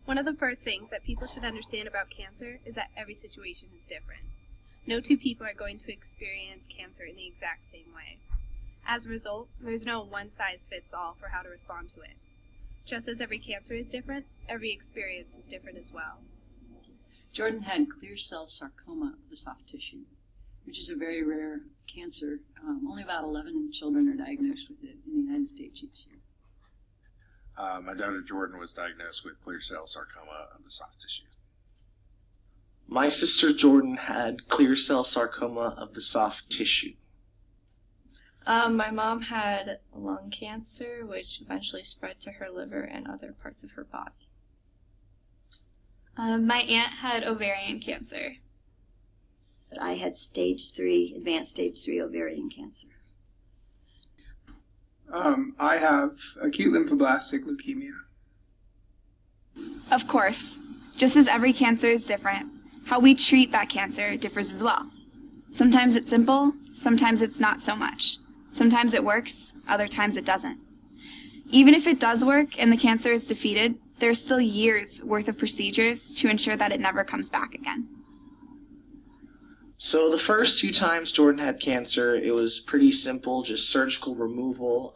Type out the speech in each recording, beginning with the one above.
One of the first things that people should understand about cancer is that every situation is different. No two people are going to experience cancer in the exact same way. As a result, there's no one-size-fits-all for how to respond to it. Just as every cancer is different, every experience is different as well. Jordan had clear cell sarcoma of the soft tissue, which is a very rare cancer. Only about 11 children are diagnosed with it in the United States each year. My daughter Jordan was diagnosed with clear cell sarcoma of the soft tissue. My sister Jordan had clear cell sarcoma of the soft tissue. My mom had lung cancer, which eventually spread to her liver and other parts of her body. My aunt had ovarian cancer. I had advanced stage 3 ovarian cancer. I have acute lymphoblastic leukemia. Of course, just as every cancer is different, how we treat that cancer differs as well. Sometimes it's simple, sometimes it's not so much. Sometimes it works, other times it doesn't. Even if it does work and the cancer is defeated, there's still years worth of procedures to ensure that it never comes back again. So the first 2 times Jordan had cancer, it was pretty simple, just surgical removal,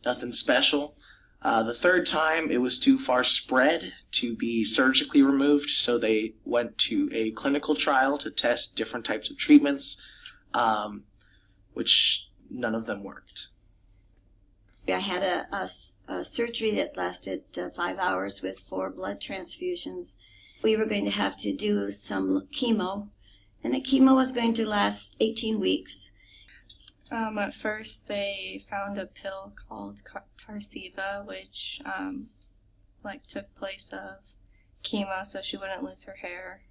nothing special. The third time, it was too far spread to be surgically removed, so they went to a clinical trial to test different types of treatments, which none of them worked. I had a surgery that lasted 5 hours with 4 blood transfusions. We were going to have to do some chemo, and the chemo was going to last 18 weeks. At first, they found a pill called Tarceva, which took place of chemo, so she wouldn't lose her hair.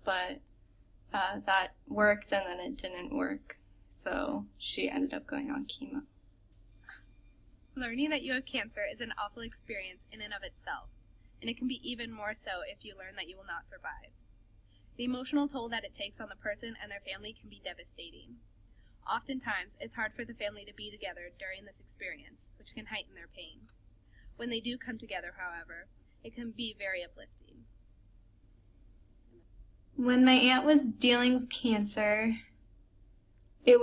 But that worked, and then it didn't work, so she ended up going on chemo. Learning that you have cancer is an awful experience in and of itself, and it can be even more so if you learn that you will not survive. The emotional toll that it takes on the person and their family can be devastating. Oftentimes, it's hard for the family to be together during this experience, which can heighten their pain. When they do come together, however, it can be very uplifting. When my aunt was dealing with cancer, I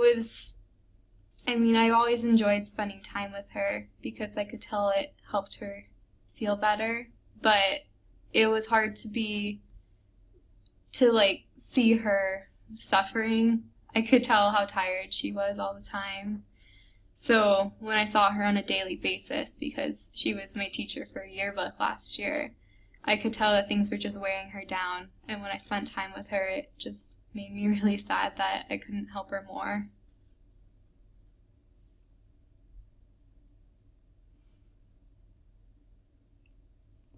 always enjoyed spending time with her because I could tell it helped her feel better, but it was hard to see her suffering. I could tell how tired she was all the time. So when I saw her on a daily basis, because she was my teacher for a yearbook last year, I could tell that things were just wearing her down. And when I spent time with her, it just made me really sad that I couldn't help her more.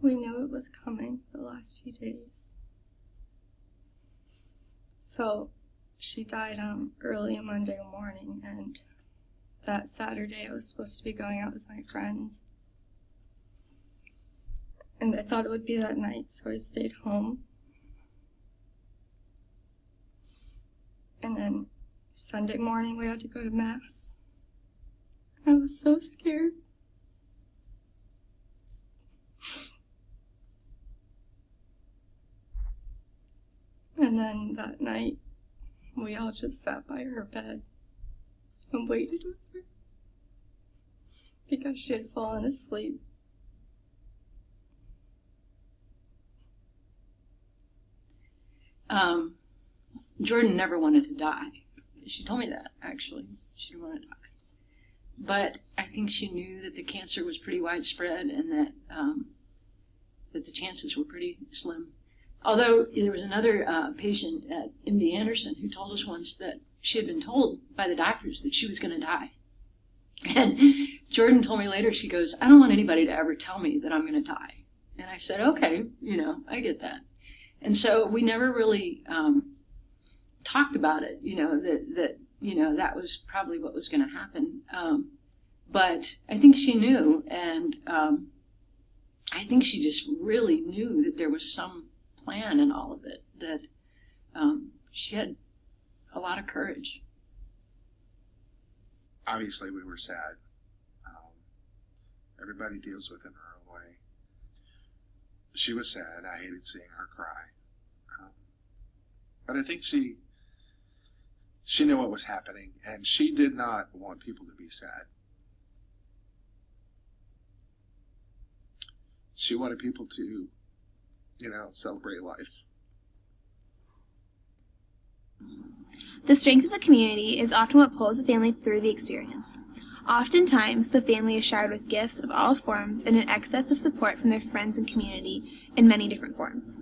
We knew it was coming the last few days. So she died early Monday morning, and that Saturday I was supposed to be going out with my friends. And I thought it would be that night, so I stayed home. And then Sunday morning we had to go to Mass. I was so scared. And then that night, we all just sat by her bed and waited with her because she had fallen asleep. Jordan never wanted to die. She told me that, actually. She didn't want to die. But I think she knew that the cancer was pretty widespread and that the chances were pretty slim. Although there was another patient at MD Anderson who told us once that she had been told by the doctors that she was going to die. And Jordan told me later, she goes, I don't want anybody to ever tell me that I'm going to die. And I said, okay, I get that. And so we never really talked about it, that was probably what was going to happen. But I think she knew, and I think she just really knew that there was some plan in all of it, that she had a lot of courage. Obviously, we were sad. Everybody deals with it in their own way. she was sad. I hated seeing her cry. But I think she knew what was happening, and she did not want people to be sad. She wanted people to, celebrate life. The strength of the community is often what pulls a family through the experience. Oftentimes, the family is showered with gifts of all forms and an excess of support from their friends and community in many different forms.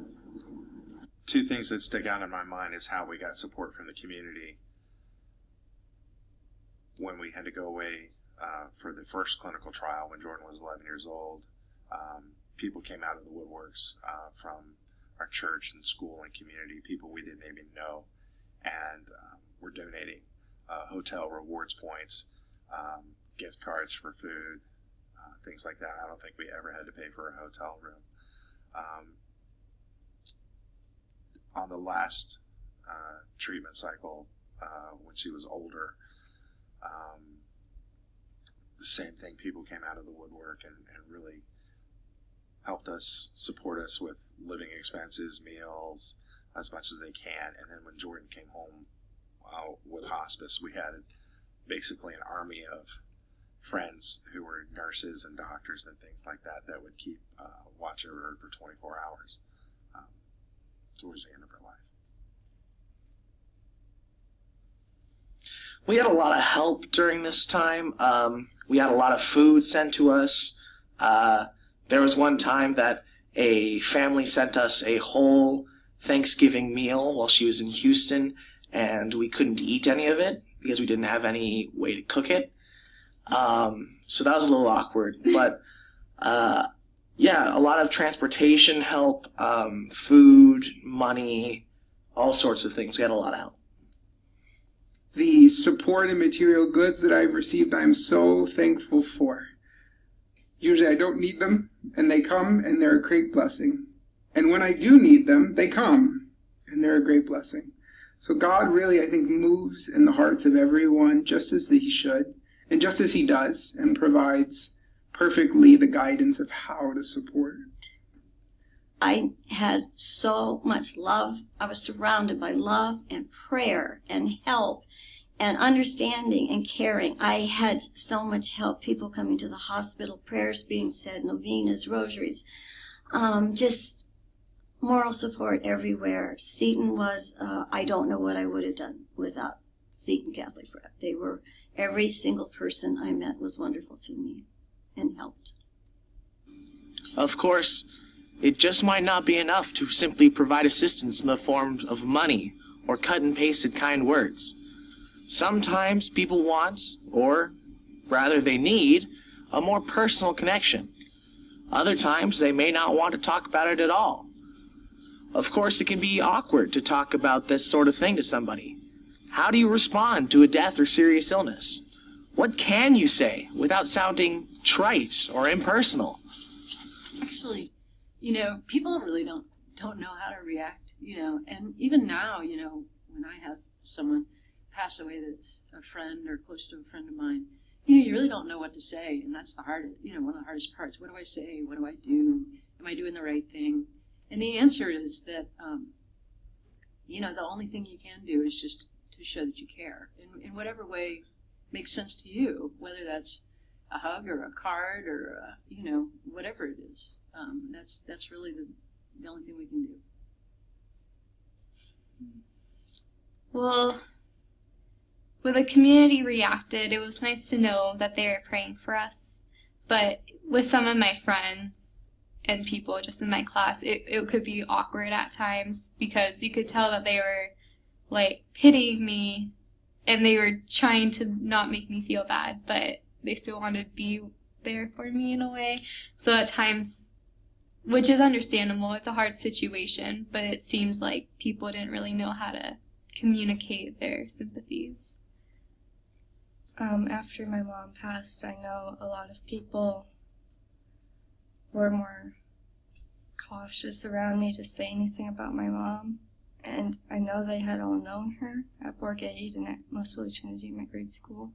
Two things that stick out in my mind is how we got support from the community when we had to go away for the first clinical trial when Jordan was 11 years old. People came out of the woodworks from our church and school and community, people we didn't even know, and were donating hotel rewards points, gift cards for food, things like that. I don't think we ever had to pay for a hotel room. On the last treatment cycle, when she was older, the same thing, people came out of the woodwork and really helped us, support us with living expenses, meals, as much as they can. And then when Jordan came home with hospice, we had basically an army of friends who were nurses and doctors and things like that that would keep watch over her for 24 hours towards the end of her life. We had a lot of help during this time. We had a lot of food sent to us. There was one time that a family sent us a whole Thanksgiving meal while she was in Houston, and we couldn't eat any of it because we didn't have any way to cook it. So that was a little awkward. But, yeah, a lot of transportation help, food, money, all sorts of things. We had a lot of help. The support and material goods that I've received, I'm so thankful for. Usually I don't need them, and they come, and they're a great blessing. And when I do need them, they come, and they're a great blessing. So God really, I think, moves in the hearts of everyone just as He should, and just as He does, and provides perfectly the guidance of how to support. I had so much love. I was surrounded by love and prayer and help and understanding and caring. I had so much help, people coming to the hospital, prayers being said, novenas, rosaries, just moral support everywhere. Seton was, I don't know what I would have done without Seton Catholic Prep. They were, every single person I met was wonderful to me and helped. Of course, it just might not be enough to simply provide assistance in the form of money or cut and pasted kind words. Sometimes people want, or rather they need, a more personal connection. Other times they may not want to talk about it at all. Of course, it can be awkward to talk about this sort of thing to somebody. How do you respond to a death or serious illness? What can you say without sounding trite or impersonal? Actually, people really don't know how to react, and even now, when I have someone pass away that's a friend or close to a friend of mine, you really don't know what to say, and that's the hardest, one of the hardest parts. What do I say? What do I do? Am I doing the right thing? And the answer is that, the only thing you can do is just to show that you care in whatever way makes sense to you, whether that's a hug or a card or, whatever it is. That's really the only thing we can do. Well, when the community reacted, it was nice to know that they were praying for us. But with some of my friends and people just in my class, it could be awkward at times because you could tell that they were, pitying me and they were trying to not make me feel bad, but they still wanted to be there for me in a way. So at times, which is understandable, it's a hard situation, but it seems like people didn't really know how to communicate their sympathies. After my mom passed, I know a lot of people were more cautious around me to say anything about my mom. And I know they had all known her at Borgade and at Most Holy Trinity, my grade school.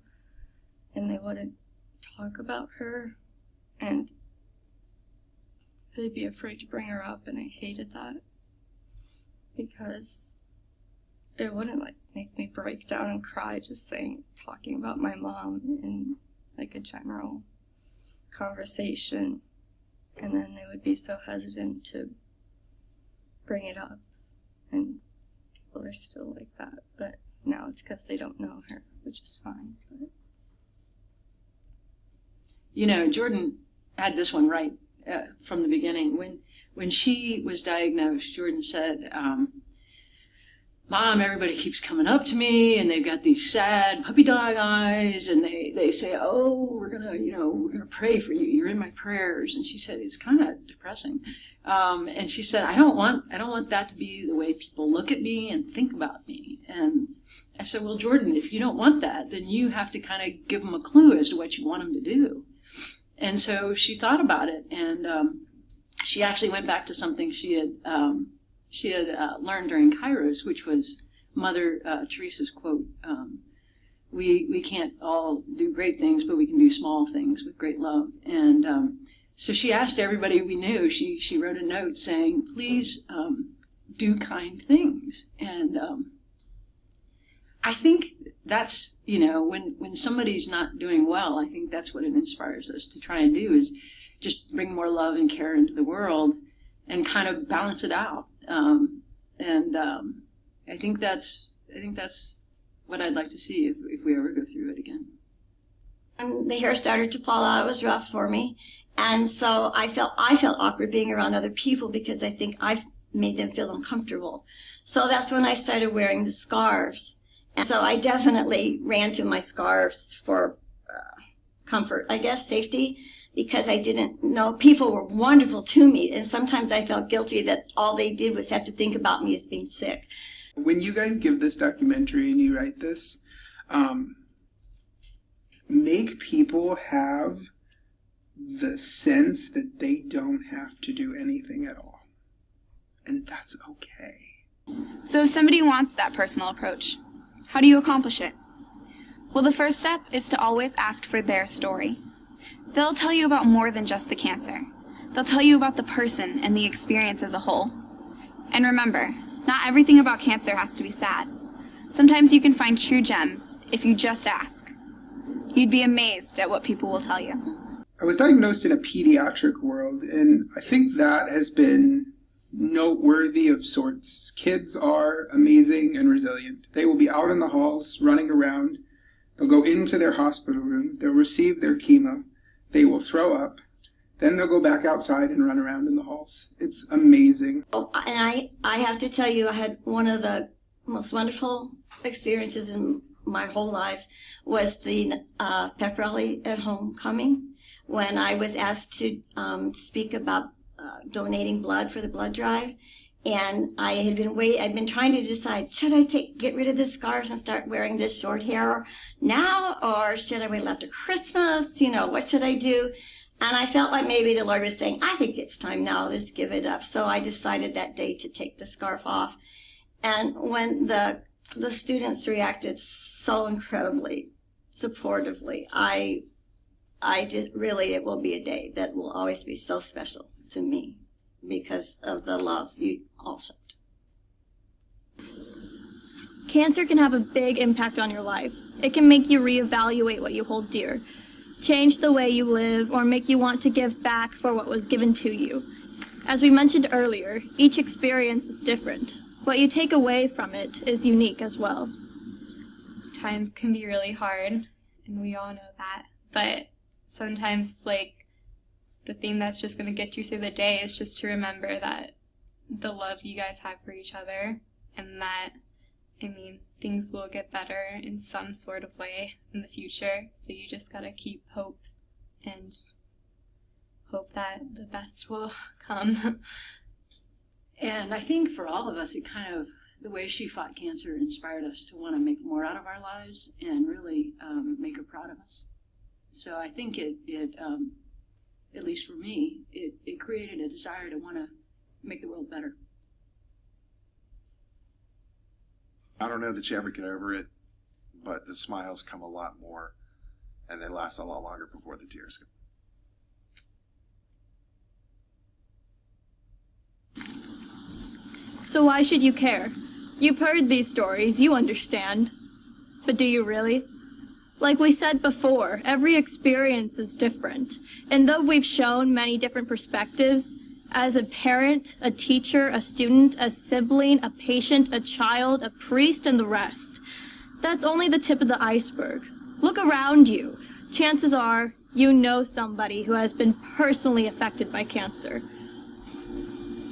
And they wouldn't talk about her. And they'd be afraid to bring her up, and I hated that because it wouldn't like make me break down and cry just talking about my mom in like a general conversation, and then they would be so hesitant to bring it up, and people are still like that, but now it's because they don't know her, which is fine. But You know, Jordan had this one right from the beginning. When she was diagnosed, Jordan said, Mom, everybody keeps coming up to me and they've got these sad puppy dog eyes and they say, oh, we're gonna pray for you. You're in my prayers. And she said, it's kind of depressing. And she said, I don't want that to be the way people look at me and think about me. And I said, well, Jordan, if you don't want that, then you have to kind of give them a clue as to what you want them to do. And so she thought about it, and she actually went back to something she had learned during Kairos, which was Mother Teresa's quote, we can't all do great things, but we can do small things with great love. And so she asked everybody we knew, she wrote a note saying, please do kind things. And I think that's, when somebody's not doing well, I think that's what it inspires us to try and do, is just bring more love and care into the world and kind of balance it out. I think that's what I'd like to see if we ever go through it again. And the hair started to fall out. It was rough for me. And so I felt awkward being around other people because I think I've made them feel uncomfortable. So that's when I started wearing the scarves. And so I definitely ran to my scarves for comfort, I guess, safety, because I didn't know. People were wonderful to me, and sometimes I felt guilty that all they did was have to think about me as being sick. When you guys give this documentary and you write this, make people have the sense that they don't have to do anything at all. And that's okay. So if somebody wants that personal approach, how do you accomplish it? Well, the first step is to always ask for their story. They'll tell you about more than just the cancer. They'll tell you about the person and the experience as a whole. And remember, not everything about cancer has to be sad. Sometimes you can find true gems if you just ask. You'd be amazed at what people will tell you. I was diagnosed in a pediatric world, and I think that has been noteworthy of sorts. Kids are amazing and resilient. They will be out in the halls, running around. They'll go into their hospital room. They'll receive their chemo. They will throw up. Then they'll go back outside and run around in the halls. It's amazing. Oh, and I have to tell you, I had one of the most wonderful experiences in my whole life was the pep rally at homecoming, when I was asked to speak about donating blood for the blood drive. And I'd been trying to decide, should I get rid of the scarves and start wearing this short hair now, or should I wait till after Christmas? What should I do? And I felt like maybe the Lord was saying, I think it's time now, let's give it up. So I decided that day to take the scarf off. And when the students reacted so incredibly supportively, I just really, it will be a day that will always be so special to me because of the love you all showed. Cancer can have a big impact on your life. It can make you reevaluate what you hold dear, change the way you live, or make you want to give back for what was given to you. As we mentioned earlier, each experience is different. What you take away from it is unique as well. Times can be really hard, and we all know that. But sometimes, the thing that's just going to get you through the day is just to remember that the love you guys have for each other, and that, things will get better in some sort of way in the future. So you just got to keep hope and hope that the best will come. And I think for all of us, the way she fought cancer inspired us to want to make more out of our lives and really make her proud of us. So I think it at least for me, it created a desire to want to make the world better. I don't know that you ever get over it, but the smiles come a lot more, and they last a lot longer before the tears come. So why should you care? You've heard these stories, you understand. But do you really? Like we said before, every experience is different. And though we've shown many different perspectives, as a parent, a teacher, a student, a sibling, a patient, a child, a priest, and the rest, that's only the tip of the iceberg. Look around you. Chances are you know somebody who has been personally affected by cancer.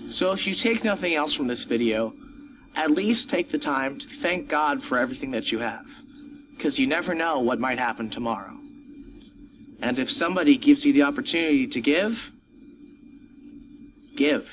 So if you take nothing else from this video, at least take the time to thank God for everything that you have, because you never know what might happen tomorrow. And if somebody gives you the opportunity to give, give.